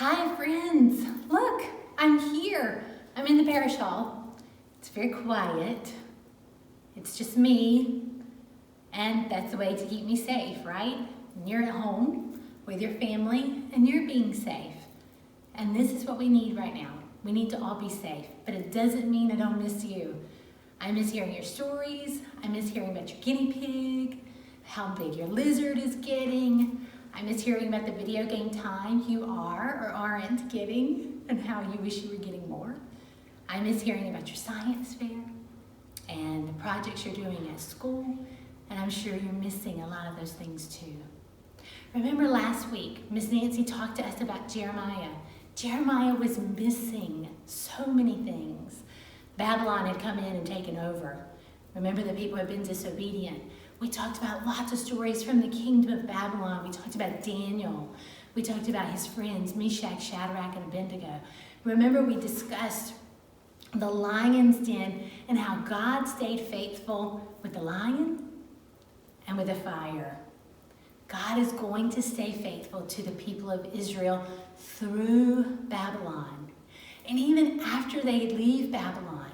Hi friends, look, I'm here. I'm in the parish hall. It's very quiet. It's just me, and that's the way to keep me safe, right? And you're at home with your family and you're being safe. And this is what we need right now. We need to all be safe, but it doesn't mean I don't miss you. I miss hearing your stories. I miss hearing about your guinea pig, how big your lizard is getting. I miss hearing about the video game time you are or aren't getting and how you wish you were getting more. I miss hearing about your science fair and the projects you're doing at school, and I'm sure you're missing a lot of those things too. Remember last week, Miss Nancy talked to us about Jeremiah. Jeremiah was missing so many things. Babylon had come in and taken over. Remember, the people had been disobedient. We talked about lots of stories from the kingdom of Babylon. We talked about Daniel. We talked about his friends, Meshach, Shadrach, and Abednego. Remember, we discussed the lion's den and how God stayed faithful with the lion and with the fire. God is going to stay faithful to the people of Israel through Babylon. And even after they leave Babylon,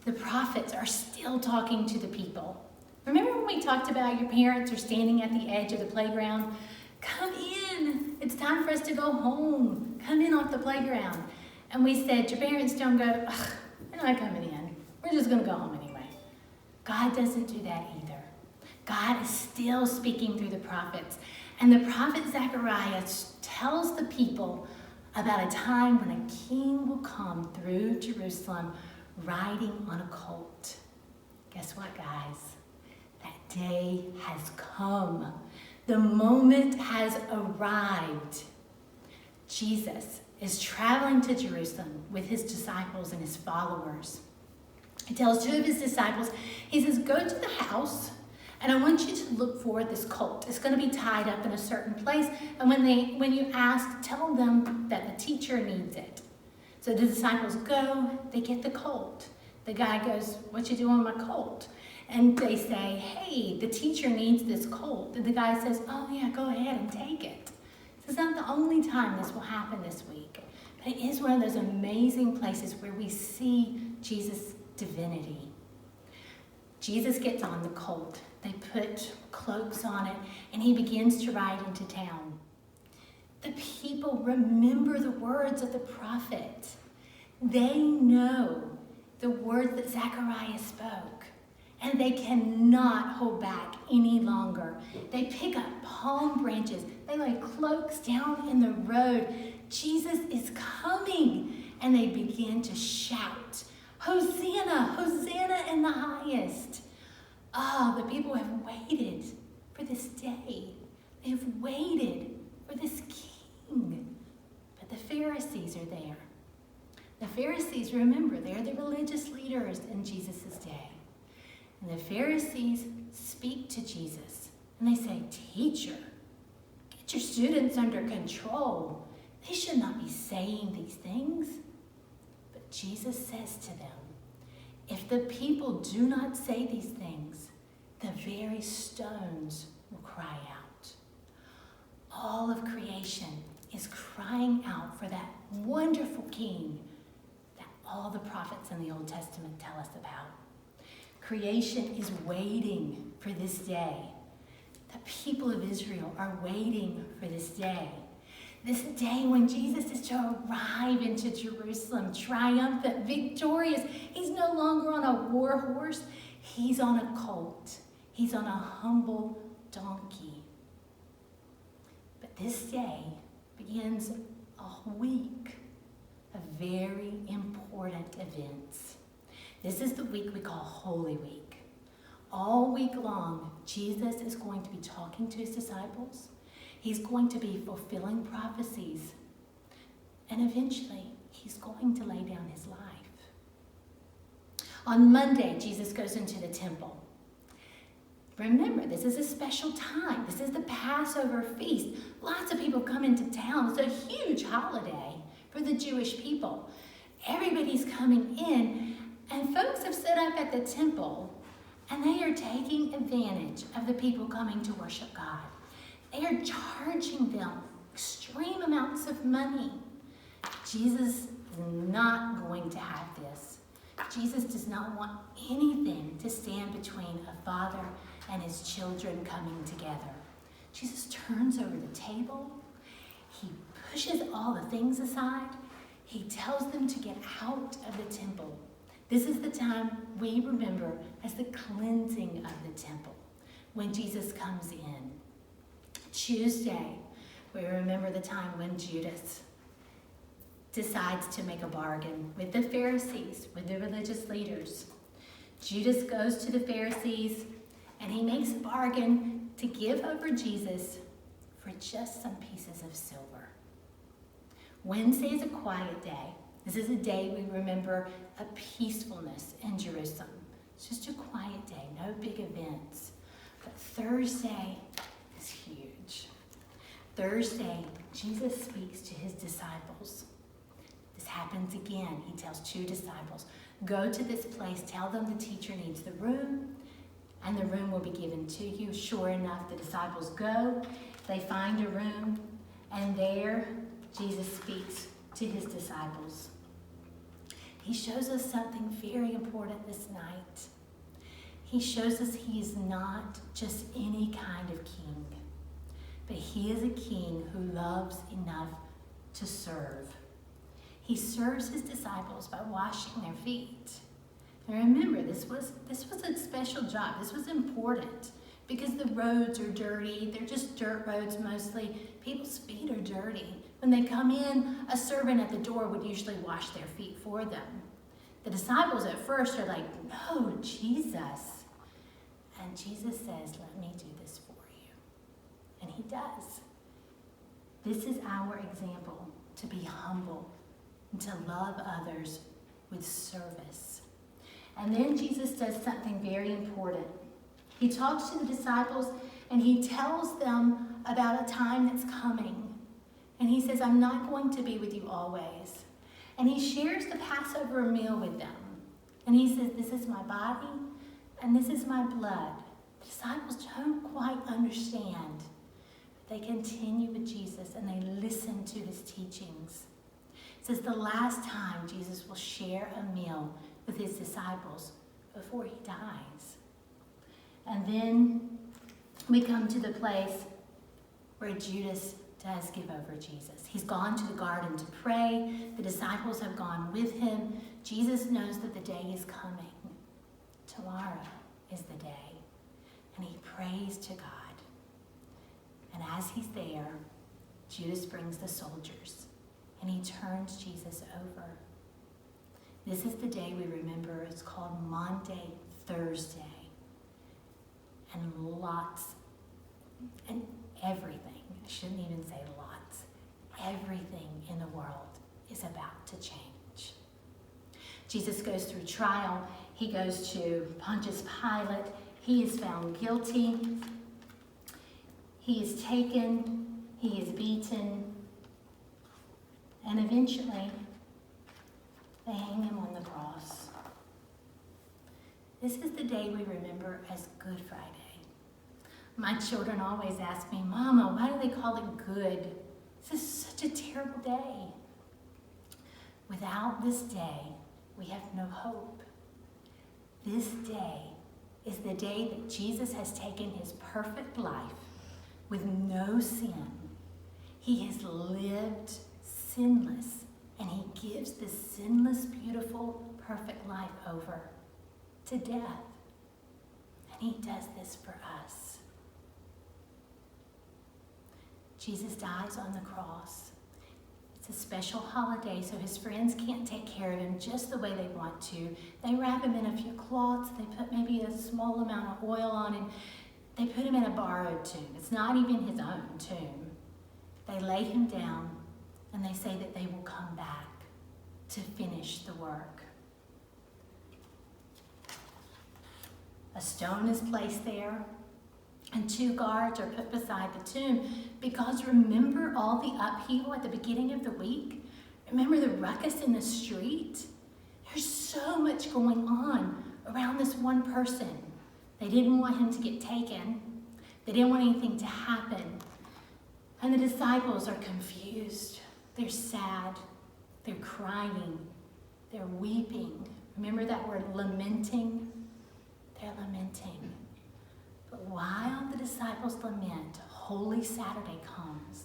the prophets are still talking to the people. Remember when we talked about your parents are standing at the edge of the playground? Come in. It's time for us to go home. Come in off the playground. And we said, your parents don't go, they're not coming in. We're just going to go home anyway. God doesn't do that either. God is still speaking through the prophets. And the prophet Zechariah tells the people about a time when a king will come through Jerusalem riding on a colt. Guess what, guys? That day has come. The moment has arrived. Jesus is traveling to Jerusalem with his disciples and his followers. He tells two of his disciples, he says, go to the house, and I want you to look for this colt. It's going to be tied up in a certain place. And when you ask, tell them that the teacher needs it. So the disciples go, they get the colt. The guy goes, what you doing with my colt? And they say, hey, the teacher needs this colt. And the guy says, oh yeah, go ahead and take it. This is not the only time this will happen this week. But it is one of those amazing places where we see Jesus' divinity. Jesus gets on the colt. They put cloaks on it, and he begins to ride into town. The people remember the words of the prophet. They know the words that Zechariah spoke, and they cannot hold back any longer. They pick up palm branches. They lay cloaks down in the road. Jesus is coming, and they begin to shout, Hosanna, Hosanna in the highest. Oh, the people have waited for this day. They have waited for this king. But the Pharisees are there. The Pharisees, remember, they're the religious leaders in Jesus' day. And the Pharisees speak to Jesus. And they say, teacher, get your students under control. They should not be saying these things. But Jesus says to them, if the people do not say these things, the very stones will cry out. All of creation is crying out for that wonderful king that all the prophets in the Old Testament tell us about. Creation is waiting for this day. The people of Israel are waiting for this day. This day when Jesus is to arrive into Jerusalem, triumphant, victorious. He's no longer on a war horse. He's on a colt. He's on a humble donkey. But this day begins a week of very important events. This is the week we call Holy Week. All week long, Jesus is going to be talking to his disciples. He's going to be fulfilling prophecies. And eventually, he's going to lay down his life. On Monday, Jesus goes into the temple. Remember, this is a special time. This is the Passover feast. Lots of people come into town. It's a huge holiday for the Jewish people. Everybody's coming in, and folks have set up at the temple, and they are taking advantage of the people coming to worship God. They are charging them extreme amounts of money. Jesus is not going to have this. Jesus does not want anything to stand between a father and his children coming together. Jesus turns over the table. He pushes all the things aside. He tells them to get out of the temple. This is the time we remember as the cleansing of the temple, when Jesus comes in. Tuesday, we remember the time when Judas decides to make a bargain with the Pharisees, with the religious leaders. Judas goes to the Pharisees and he makes a bargain to give over Jesus for just some pieces of silver. Wednesday is a quiet day. This is a day we remember a peacefulness in Jerusalem. It's just a quiet day, no big events. But Thursday is huge. Thursday, Jesus speaks to his disciples. This happens again. He tells 2 disciples, go to this place, tell them the teacher needs the room, and the room will be given to you. Sure enough, the disciples go, they find a room, and there Jesus speaks to his disciples. He shows us something very important this night. He shows us he is not just any kind of king, but he is a king who loves enough to serve. He serves his disciples by washing their feet. And remember, this was a special job. This was important because the roads are dirty. They're just dirt roads mostly. People's feet are dirty. When they come in, a servant at the door would usually wash their feet for them. The disciples at first are like, no, Jesus. And Jesus says, let me do this for you. And he does. This is our example, to be humble and to love others with service. And then Jesus does something very important. He talks to the disciples and he tells them about a time that's coming. And he says, I'm not going to be with you always. And he shares the Passover meal with them. And he says, this is my body and this is my blood. The disciples don't quite understand. They continue with Jesus and they listen to his teachings. It says the last time Jesus will share a meal with his disciples before he dies. And then we come to the place where Judas does give over Jesus. He's gone to the garden to pray. The disciples have gone with him. Jesus knows that the day is coming. Tomorrow is the day. And he prays to God. And as he's there, Judas brings the soldiers and he turns Jesus over. This is the day we remember. It's called Maundy Thursday. And everything, I shouldn't even say lots, everything in the world is about to change. Jesus goes through trial. He goes to Pontius Pilate. He is found guilty. He is taken. He is beaten. And eventually, they hang him on the cross. This is the day we remember as Good Friday. My children always ask me, Mama, why do they call it good? This is such a terrible day. Without this day, we have no hope. This day is the day that Jesus has taken his perfect life with no sin. He has lived sinless, and he gives this sinless, beautiful, perfect life over to death. And he does this for us. Jesus dies on the cross. It's a special holiday, so his friends can't take care of him just the way they want to. They wrap him in a few cloths. They put maybe a small amount of oil on him. They put him in a borrowed tomb. It's not even his own tomb. They lay him down, and they say that they will come back to finish the work. A stone is placed there, and 2 guards are put beside the tomb, because remember all the upheaval at the beginning of the week? Remember the ruckus in the street? There's so much going on around this one person. They didn't want him to get taken. They didn't want anything to happen. And the disciples are confused. They're sad. They're crying. They're weeping. Remember that word, lamenting? They're lamenting. But while the disciples lament, Holy Saturday comes.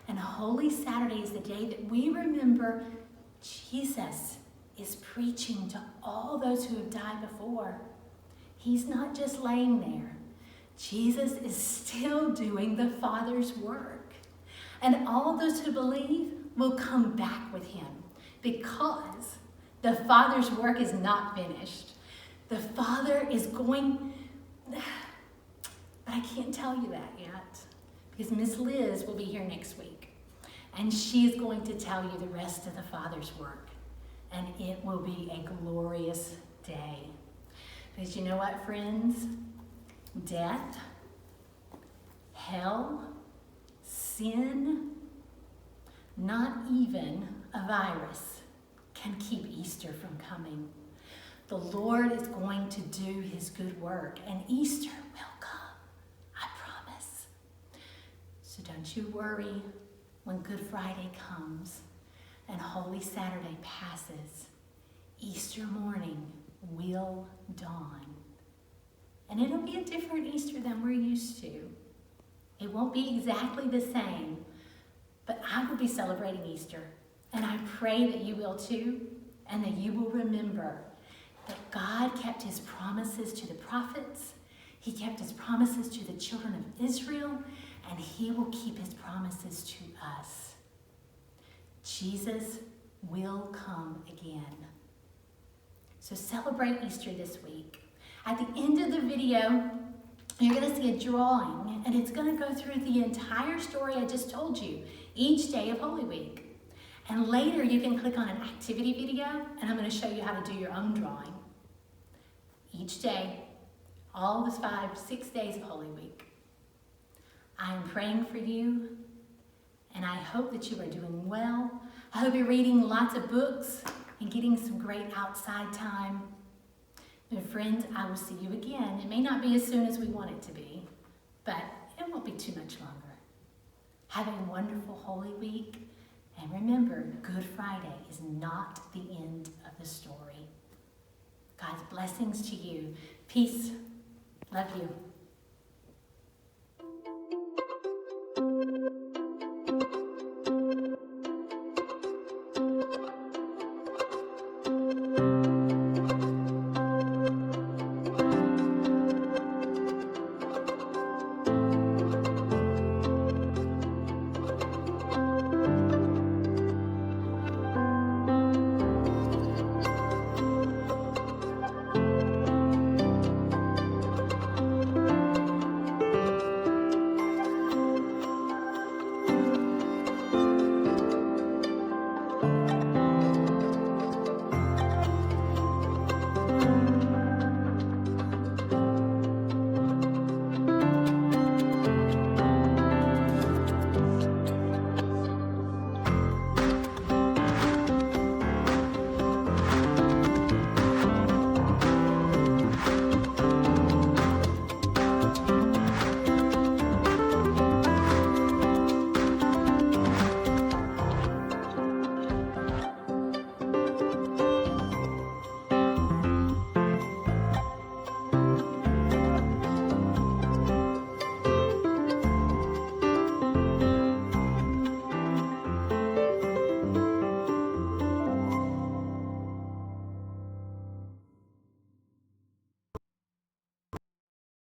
And Holy Saturday is the day that we remember Jesus is preaching to all those who have died before. He's not just laying there. Jesus is still doing the Father's work. And all those who believe will come back with him because the Father's work is not finished. The Father is going, but I can't tell you that yet because Miss Liz will be here next week. And she is going to tell you the rest of the Father's work. And it will be a glorious day. Because you know what, friends? Death, hell, sin, not even a virus can keep Easter from coming. The Lord is going to do his good work, and Easter will come, I promise. So don't you worry when Good Friday comes and Holy Saturday passes. Easter morning will dawn. And it'll be a different Easter than we're used to. It won't be exactly the same, but I will be celebrating Easter. And I pray that you will too, and that you will remember that God kept his promises to the prophets. He kept his promises to the children of Israel, and he will keep his promises to us. Jesus will come again. So celebrate Easter this week. At the end of the video, you're going to see a drawing, and it's going to go through the entire story I just told you, each day of Holy Week. And later, you can click on an activity video, and I'm going to show you how to do your own drawing. Each day, all the 5-6 days of Holy Week. I am praying for you, and I hope that you are doing well. I hope you're reading lots of books and getting some great outside time. And friends, I will see you again. It may not be as soon as we want it to be, but it won't be too much longer. Have a wonderful Holy Week, and remember, Good Friday is not the end of the story. God's blessings to you. Peace. Love you.